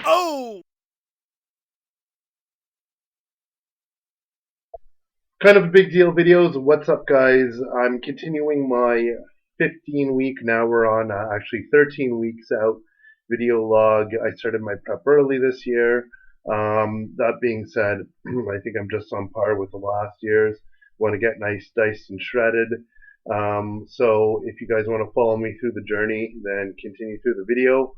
Oh! Kind of a big deal videos. What's up, guys? I'm continuing my 15-week, now we're on actually 13 weeks out video log. I started my prep early this year. That being said, I think I'm just on par with the last year's. Want to get nice, diced, and shredded. So if you guys want to follow me through the journey, then continue through the video.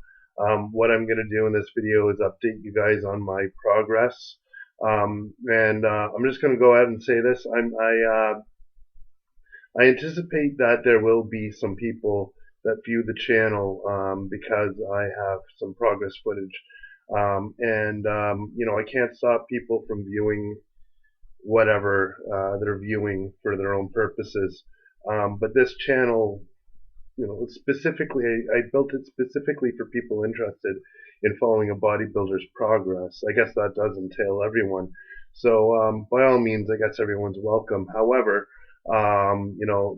What I'm going to do in this video is update you guys on my progress. And I'm just going to go ahead and say this. I anticipate that there will be some people that view the channel because I have some progress footage. I can't stop people from viewing whatever they're viewing for their own purposes. But this channel, specifically, I built it specifically for people interested in following a bodybuilder's progress. I guess that does entail everyone. So by all means, I guess everyone's welcome. However,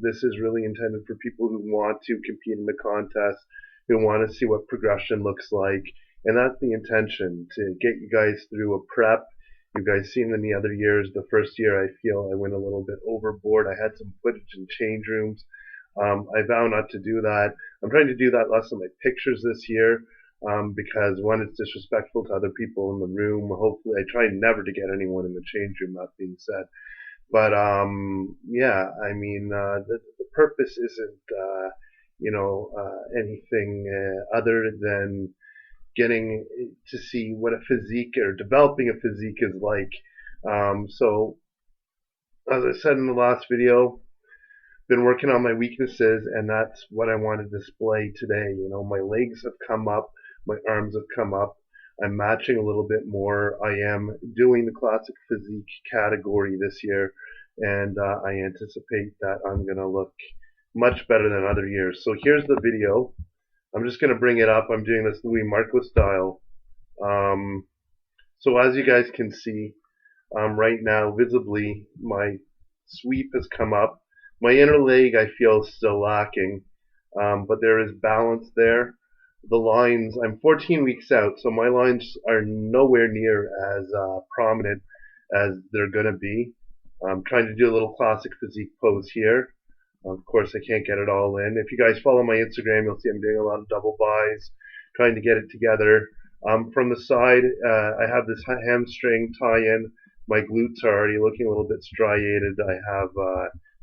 this is really intended for people who want to compete in the contest, who want to see what progression looks like, and that's the intention, to get you guys through a prep. You guys seen in the other years, the first year I feel I went a little bit overboard. I had some footage in change rooms. I vow not to do that. I'm trying to do that less in my pictures this year because one, it's disrespectful to other people in the room. Hopefully, I try never to get anyone in the change room. That being said, but yeah, I mean, the purpose isn't anything other than getting to see what a physique or developing a physique is like. So, as I said in the last video, been working on my weaknesses, and that's what I want to display today. My legs have come up, my arms have come up. I'm matching a little bit more. I am doing the classic physique category this year, and I anticipate that I'm going to look much better than other years. So here's the video. I'm just going to bring it up. I'm doing this Louis Marco style. So as you guys can see, right now, visibly, my sweep has come up. My inner leg, I feel, is still lacking, but there is balance there. The lines, I'm 14 weeks out, so my lines are nowhere near as prominent as they're going to be. I'm trying to do a little classic physique pose here. Of course, I can't get it all in. If you guys follow my Instagram, you'll see I'm doing a lot of double buys, trying to get it together. From the side, I have this hamstring tie-in. My glutes are already looking a little bit striated. I have,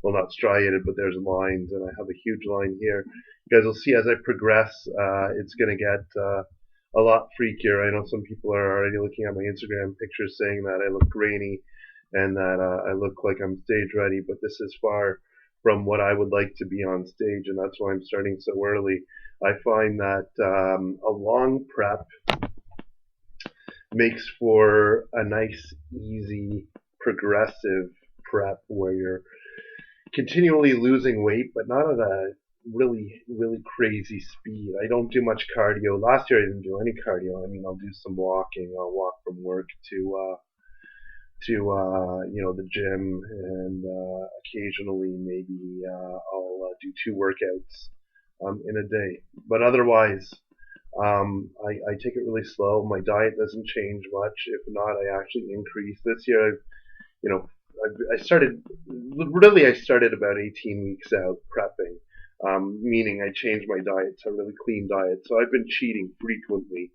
well, not striated, but there's lines, and I have a huge line here. You guys will see as I progress, it's going to get a lot freakier. I know some people are already looking at my Instagram pictures saying that I look grainy and that I look like I'm stage ready, but this is far from what I would like to be on stage, and that's why I'm starting so early. I find that a long prep makes for a nice, easy, progressive prep where you're continually losing weight, but not at a really, really crazy speed. I don't do much cardio. Last year I didn't do any cardio. I mean, I'll do some walking. I'll walk from work to the gym, and occasionally maybe I'll do 2 workouts in a day. But otherwise, I take it really slow. My diet doesn't change much. If not, I actually increase. This year, you know, I started about 18 weeks out prepping, meaning I changed my diet to a really clean diet. So I've been cheating frequently.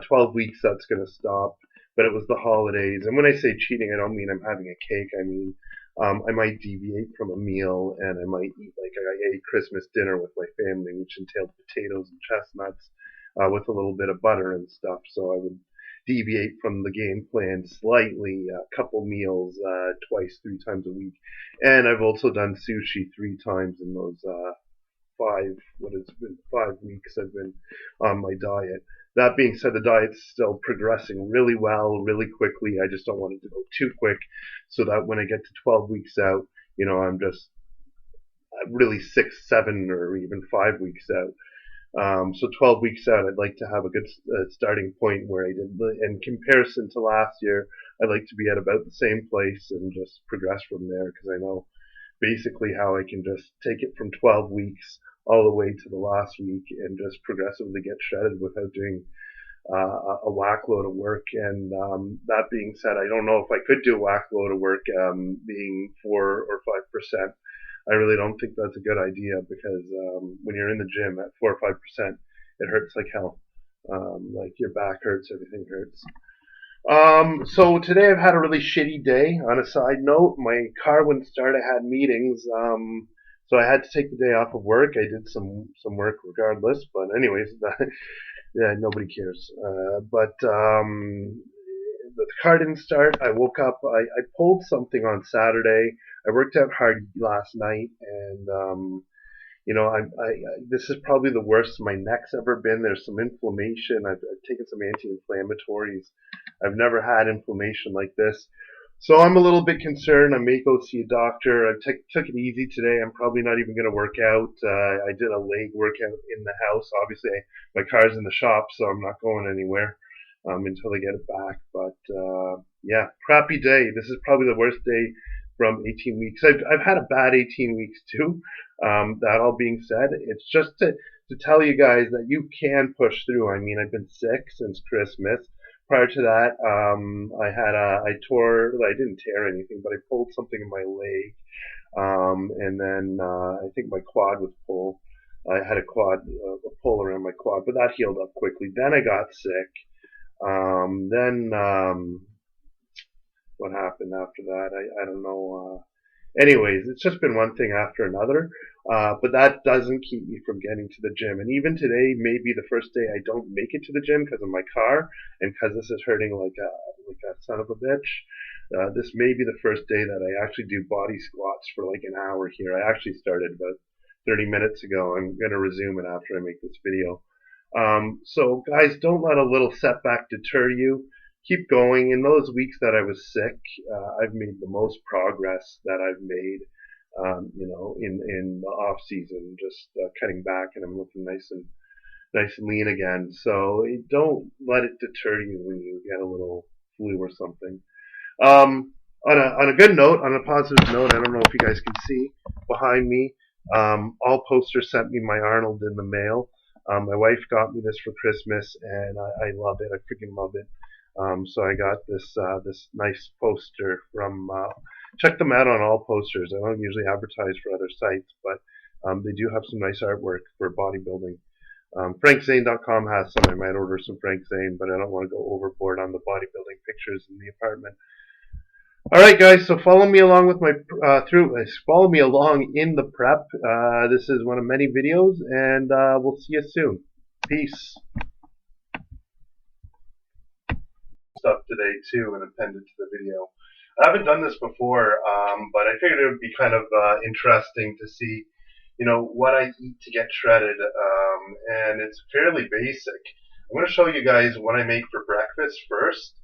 12 weeks, that's going to stop. But it was the holidays. And when I say cheating, I don't mean I'm having a cake. I mean, I might deviate from a meal, and I might eat like I ate Christmas dinner with my family, which entailed potatoes and chestnuts with a little bit of butter and stuff. So I would deviate from the game plan slightly, a couple meals twice, 3 times a week. And I've also done sushi 3 times in those 5 weeks I've been on my diet. That being said, the diet's still progressing really well, really quickly. I just don't want it to go too quick, so that when I get to 12 weeks out, I'm just really 6, 7, or even 5 weeks out. So 12 weeks out, I'd like to have a good starting point where I did, in comparison to last year, I'd like to be at about the same place and just progress from there, because I know basically how I can just take it from 12 weeks all the way to the last week and just progressively get shredded without doing a whack load of work. And that being said, I don't know if I could do a whack load of work being 4 or 5%. I really don't think that's a good idea because when you're in the gym at 4 or 5%, it hurts like hell. Like your back hurts, everything hurts. So today I've had a really shitty day. On a side note, my car wouldn't start. I had meetings, so I had to take the day off of work. I did some work regardless, but anyways, yeah, nobody cares. But the car didn't start. I woke up. I pulled something on Saturday. I worked out hard last night, and this is probably the worst my neck's ever been. There's some inflammation. I've taken some anti-inflammatories. I've never had inflammation like this. So I'm a little bit concerned. I may go see a doctor. I took it easy today. I'm probably not even going to work out. I did a leg workout in the house. Obviously, my car's in the shop, so I'm not going anywhere until I get it back. But yeah, crappy day. This is probably the worst day from 18 weeks. I've had a bad 18 weeks too. That all being said, it's just to tell you guys that you can push through. I mean, I've been sick since Christmas. Prior to that, I didn't tear anything, but I pulled something in my leg. And then, I think my quad was pulled. I had a pull around my quad, but that healed up quickly. Then I got sick. Then, what happened after that? I don't know. Anyways, it's just been one thing after another. But that doesn't keep me from getting to the gym. And even today may be the first day I don't make it to the gym because of my car and because this is hurting like a son of a bitch. This may be the first day that I actually do body squats for like an hour here. I actually started about 30 minutes ago. I'm going to resume it after I make this video. So guys, don't let a little setback deter you. Keep going. In those weeks that I was sick, I've made the most progress that I've made. In the off season, just cutting back, and I'm looking nice and lean again. So don't let it deter you when you get a little flu or something. On a good note, on a positive note, I don't know if you guys can see behind me. All Posters sent me my Arnold in the mail. My wife got me this for Christmas, and I love it. I freaking love it. So I got this nice poster from. Check them out on All Posters. I don't usually advertise for other sites, but they do have some nice artwork for bodybuilding. FrankZane.com has some. I might order some Frank Zane, but I don't want to go overboard on the bodybuilding pictures in the apartment. All right, guys. So follow me along with my follow me along in the prep. This is one of many videos, and we'll see you soon. Peace. Stuff today too, and appended to the video. I haven't done this before, but I figured it would be kind of interesting to see, what I eat to get shredded, and it's fairly basic. I'm going to show you guys what I make for breakfast first,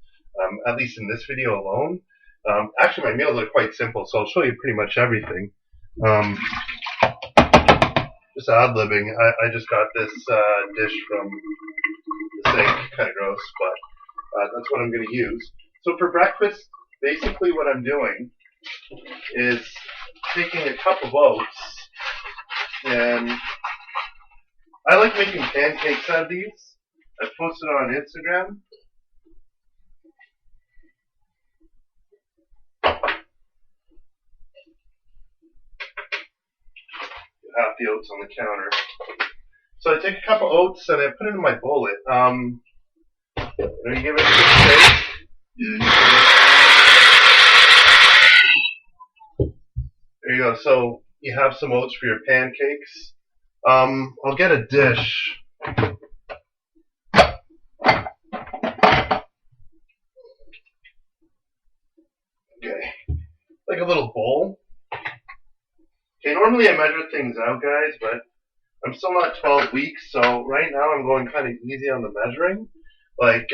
at least in this video alone. Actually, my meals are quite simple, so I'll show you pretty much everything. Just ad-libbing. I just got this dish from the sink, kind of gross, but that's what I'm going to use. So for breakfast, basically what I'm doing is taking a cup of oats, and I like making pancakes out of these. I posted on Instagram. Half the oats on the counter. So I take a cup of oats and I put it in my bullet. You give it a good shake. There you go. So you have some oats for your pancakes. I'll get a dish. Okay. Like a little bowl. Okay, normally I measure things out, guys, but I'm still not 12 weeks, so right now I'm going kind of easy on the measuring. Like,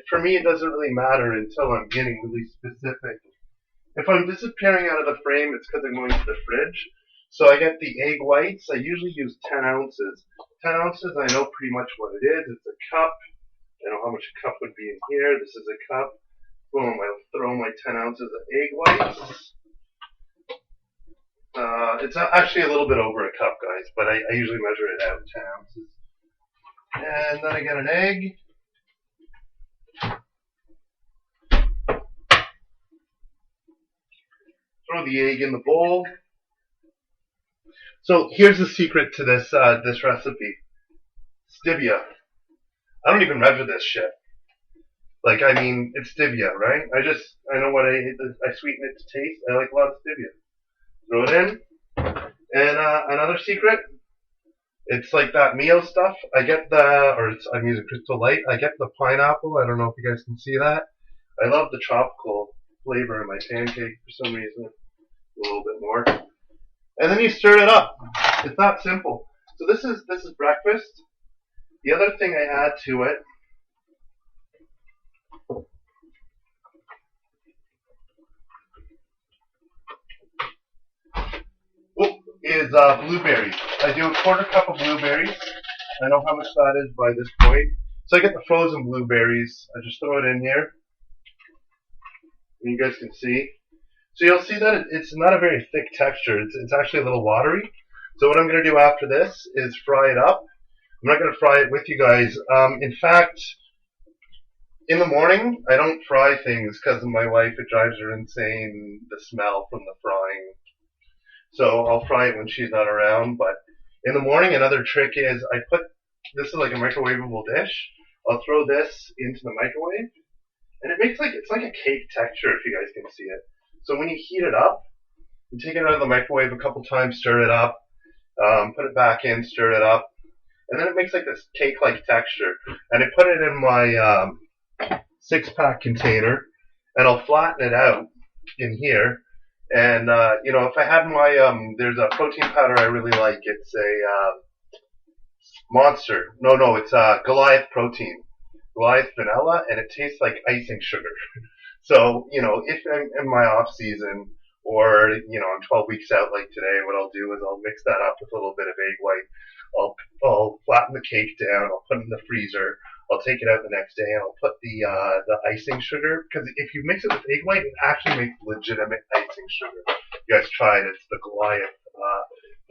for me it doesn't really matter until I'm getting really specific. If I'm disappearing out of the frame, it's because I'm going to the fridge. So I get the egg whites. I usually use 10 ounces. 10 ounces, I know pretty much what it is. It's a cup. I know how much a cup would be in here. This is a cup. Boom, I'll throw my 10 ounces of egg whites. It's actually a little bit over a cup, guys, but I usually measure it out 10 ounces. And then I get an egg. Throw the egg in the bowl. So here's the secret to this this recipe. Stevia. I don't even measure this shit. Like, I mean, it's stevia, right? I know what I sweeten it to taste. I like a lot of stevia. Throw it in. And another secret, it's like that Mio stuff. I'm using Crystal Light. I get the pineapple. I don't know if you guys can see that. I love the tropical flavor in my pancake for some reason. A little bit more. And then you stir it up. It's that simple. So this is breakfast. The other thing I add to it is blueberries. I do a quarter cup of blueberries. I know how much that is by this point. So I get the frozen blueberries. I just throw it in here. And you guys can see. So you'll see that it's not a very thick texture. It's actually a little watery. So what I'm going to do after this is fry it up. I'm not going to fry it with you guys. In fact, in the morning, I don't fry things because of my wife. It drives her insane, the smell from the frying. So I'll fry it when she's not around. But in the morning, another trick is this is like a microwavable dish. I'll throw this into the microwave. And it's like a cake texture if you guys can see it. So when you heat it up, you take it out of the microwave a couple times, stir it up, put it back in, stir it up, and then it makes like this cake-like texture. And I put it in my 6-pack container, and I'll flatten it out in here. And if I had there's a protein powder I really like. It's a Monster. No, it's Goliath protein, Goliath vanilla, and it tastes like icing sugar. So, if I'm in my off season or, I'm 12 weeks out like today, what I'll do is I'll mix that up with a little bit of egg white. I'll flatten the cake down. I'll put it in the freezer. I'll take it out the next day and I'll put the icing sugar, because if you mix it with egg white, it actually makes legitimate icing sugar. You guys try it. It's the Goliath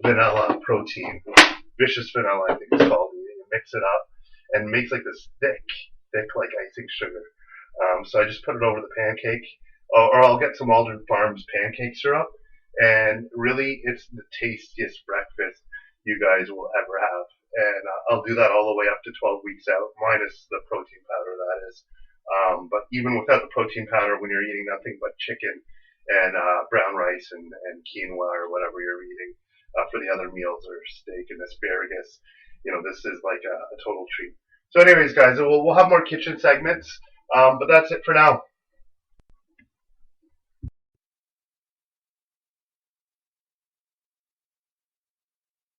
vanilla protein. Vicious vanilla, I think it's called. You mix it up and it makes like this thick like icing sugar. So I just put it over the pancake, or I'll get some Alden Farms pancake syrup, and really it's the tastiest breakfast you guys will ever have. And I'll do that all the way up to 12 weeks out, minus the protein powder, that is. But even without the protein powder, when you're eating nothing but chicken and brown rice and quinoa or whatever you're eating for the other meals, or steak and asparagus, this is like a total treat. So anyways, guys, we'll have more kitchen segments. But that's it for now.